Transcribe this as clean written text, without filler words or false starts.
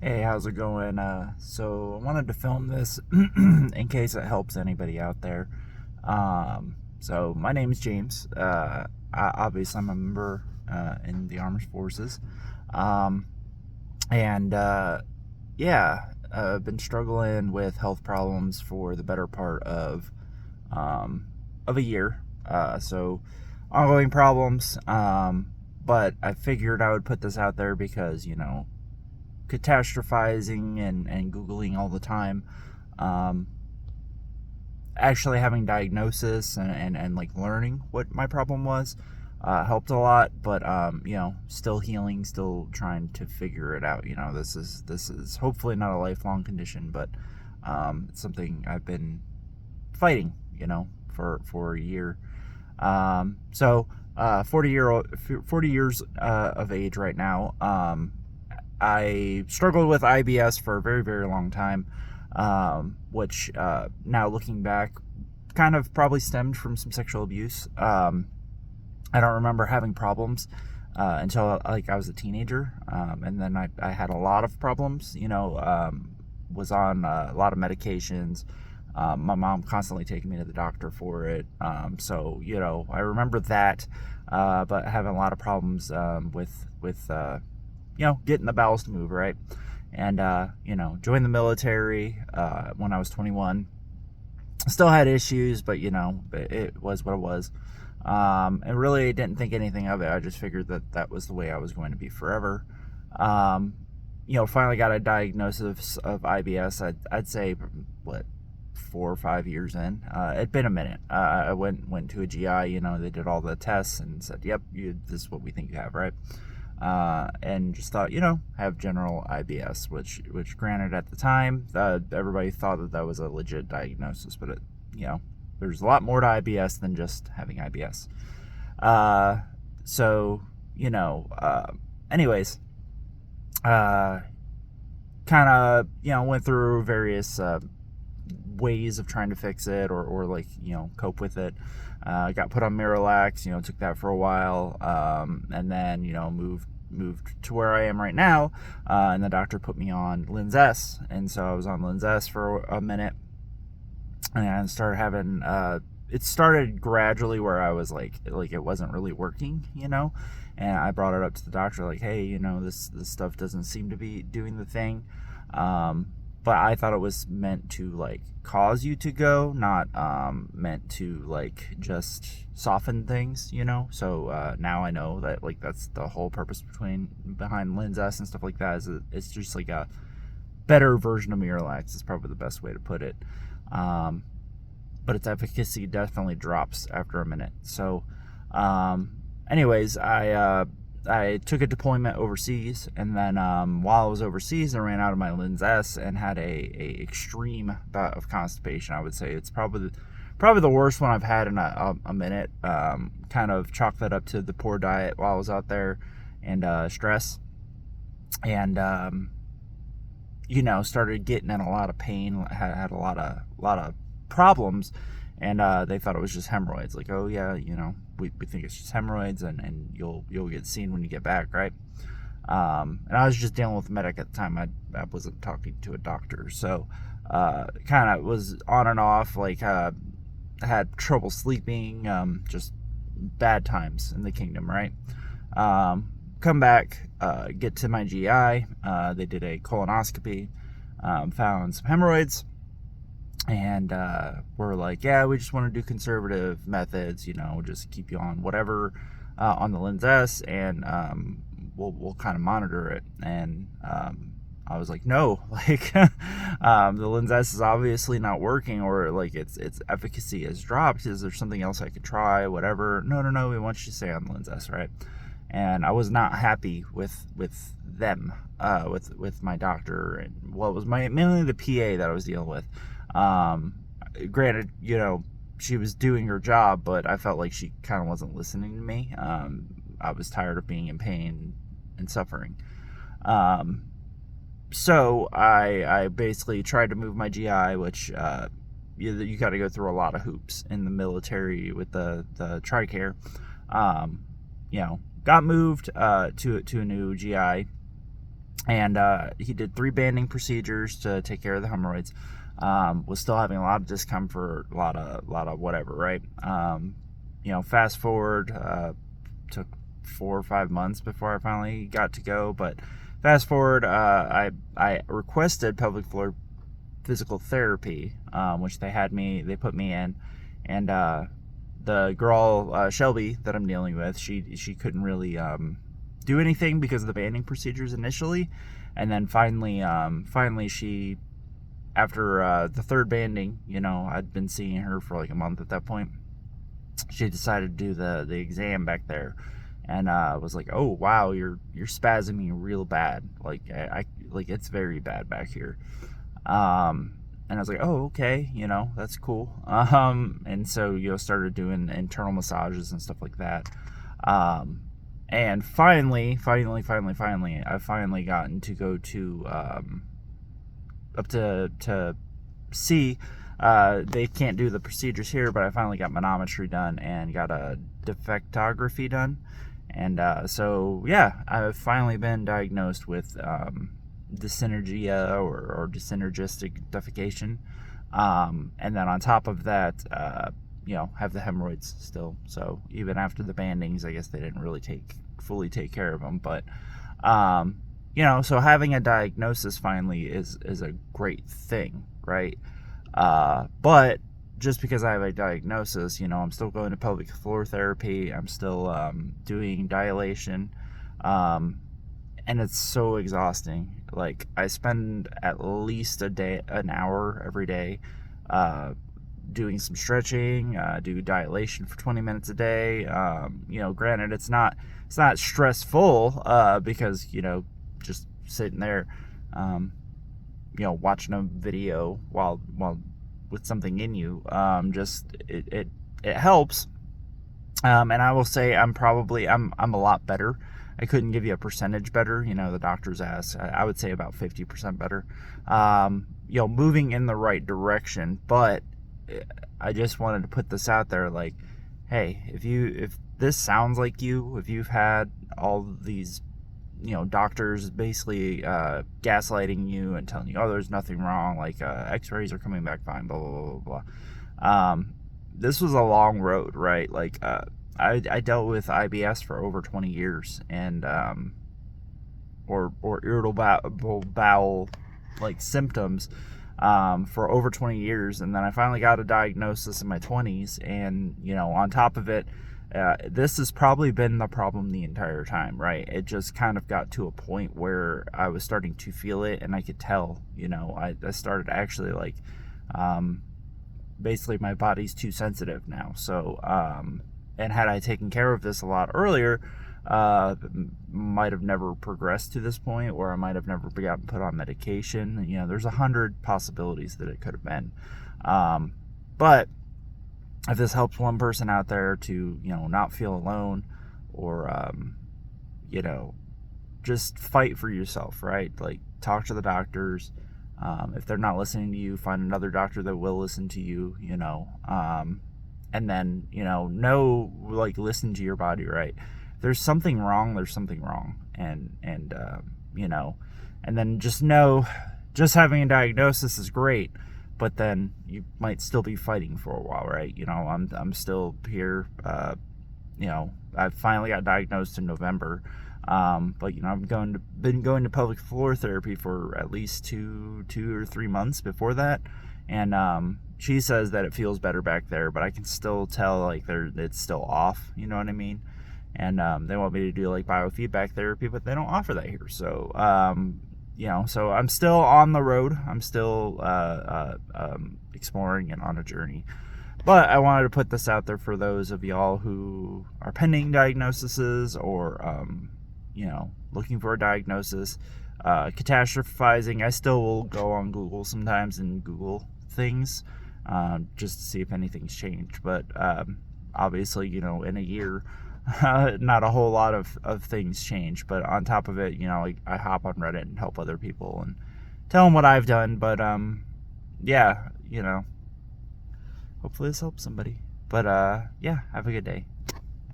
Hey, how's it going? So I wanted to film this in case it helps anybody out there. So my name is James. Obviously, I'm a member in the Armed Forces. Um, and yeah, I've been struggling with health problems for the better part um, of a year. So ongoing problems. But I figured I would put this out there because, catastrophizing and Googling all the time. Um, Actually having diagnosis and like learning what my problem was helped a lot, but still healing, still trying to figure it out. This is hopefully not a lifelong condition, but it's something I've been fighting, for a year. 40 years of age right now. I struggled with IBS for a very, very long time, which now looking back kind of probably stemmed from some sexual abuse. I don't remember having problems until like I was a teenager, and then I had a lot of problems. Was on a lot of medications. My mom constantly taking me to the doctor for it. So I remember that, but having a lot of problems with getting the bowels to move, right? And joined the military when I was 21. Still had issues, but it was what it was. And really didn't think anything of it. I just figured that that was the way I was going to be forever. Um, Finally got a diagnosis of IBS. I'd say what 4 or 5 years in. It'd been a minute. I went to a GI. They did all the tests and said, "Yep, this is what we think you have, right?" And just thought, have general IBS, which granted at the time, everybody thought that that was a legit diagnosis, but there's a lot more to IBS than just having IBS. Uh, so, anyways, uh, kind of, went through various ways of trying to fix it or like, cope with it. Got put on Miralax, took that for a while, and then, moved to where I am right now, and the doctor put me on Linzess, and so I was on Linzess for a minute, and started having, it started gradually where I was like it wasn't really working, and I brought it up to the doctor, like, hey, this stuff doesn't seem to be doing the thing. But I thought it was meant to like cause you to go, not meant to like just soften things, So now I know that like that's the whole purpose behind Linzess and stuff like that. It's just like a better version of Miralax is probably the best way to put it. Um, but its efficacy definitely drops after a minute. So, anyways, I took a deployment overseas, and then while I was overseas, I ran out of my Linzess and had a extreme bout of constipation. I would say it's probably the worst one I've had in a minute. Kind of chalked that up to the poor diet while I was out there and stress, and started getting in a lot of pain. Had a lot of problems, and they thought it was just hemorrhoids. Like, oh yeah, we think it's just hemorrhoids, and you'll get seen when you get back, right? And I was just dealing with a medic at the time. I wasn't talking to a doctor, so kind of was on and off. Like, had trouble sleeping, just bad times in the kingdom, right? Come back, get to my GI. They did a colonoscopy, found some hemorrhoids, and we're like, yeah, we just want to do conservative methods, just keep you on whatever on the Linzess, and we'll kind of monitor it. And I was like, no, like the Linzess is obviously not working, or like its efficacy has dropped. Is there something else I could try? Whatever. No, we want you to stay on the Linzess, right? And I was not happy with them, with my doctor, and well, it was mainly the PA that I was dealing with. Granted, she was doing her job, but I felt like she kind of wasn't listening to me. I was tired of being in pain and suffering. So I basically tried to move my GI, which you got to go through a lot of hoops in the military with the TRICARE. Got moved to a new GI, And he did 3 banding procedures to take care of the hemorrhoids. Was still having a lot of discomfort, a lot of whatever, right? Fast forward, took 4 or 5 months before I finally got to go. But fast forward, I requested pelvic floor physical therapy, which they put me in, and the girl Shelby that I'm dealing with, she couldn't really do anything because of the banding procedures initially, and then finally she, after the 3rd banding, I'd been seeing her for like a month at that point. She decided to do the exam back there, and was like, "Oh wow, you're spasming real bad. Like I like it's very bad back here." And I was like, "Oh, okay, that's cool." And so started doing internal massages and stuff like that. And finally, I finally gotten to go to up to see. They can't do the procedures here, but I finally got manometry done and got a defectography done. And so, yeah, I've finally been diagnosed with dyssynergia or dyssynergistic defecation. And then on top of that, have the hemorrhoids still. So even after the bandings, I guess they didn't really fully take care of them. But, so having a diagnosis finally is a great thing, right? But just because I have a diagnosis, I'm still going to pelvic floor therapy. I'm still doing dilation. And it's so exhausting. Like, I spend at least an hour every day doing some stretching, do dilation for 20 minutes a day. Granted, it's not stressful because, just sitting there, watching a video while with something in you, just it helps. And I will say I'm a lot better. I couldn't give you a percentage better. The doctors asked. I would say about 50% better. Moving in the right direction. But I just wanted to put this out there, like, hey, if this sounds like you, if you've had all these, doctors basically gaslighting you and telling you, oh, there's nothing wrong, like X-rays are coming back fine, blah blah blah blah. This was a long road, right? Like, I dealt with IBS for over 20 years, and or irritable bowel like symptoms for over 20 years, and then I finally got a diagnosis in my 20s, and on top of it, this has probably been the problem the entire time, right? It just kind of got to a point where I was starting to feel it, and I could tell, I started actually like, basically my body's too sensitive now. So, and had I taken care of this a lot earlier, might have never progressed to this point, or I might have never gotten put on medication. There's 100 possibilities that it could have been. But if this helps one person out there to, not feel alone, or, just fight for yourself, right? Like, talk to the doctors. If they're not listening to you, find another doctor that will listen to you, and then, listen to your body, right? If there's something wrong, there's something wrong. And then just know, just having a diagnosis is great, but then you might still be fighting for a while, right? I'm still here. I finally got diagnosed in November. But I've been going to pelvic floor therapy for at least two or 3 months before that, and she says that it feels better back there, but I can still tell like it's still off. You know what I mean? And they want me to do like biofeedback therapy, but they don't offer that here. So so I'm still on the road. I'm still exploring and on a journey. But I wanted to put this out there for those of y'all who are pending diagnoses, or looking for a diagnosis, catastrophizing. I still will go on Google sometimes and Google things just to see if anything's changed. But obviously, in a year, not a whole lot of things change. But on top of it, I hop on Reddit and help other people and tell them what I've done. But hopefully this helps somebody. But have a good day.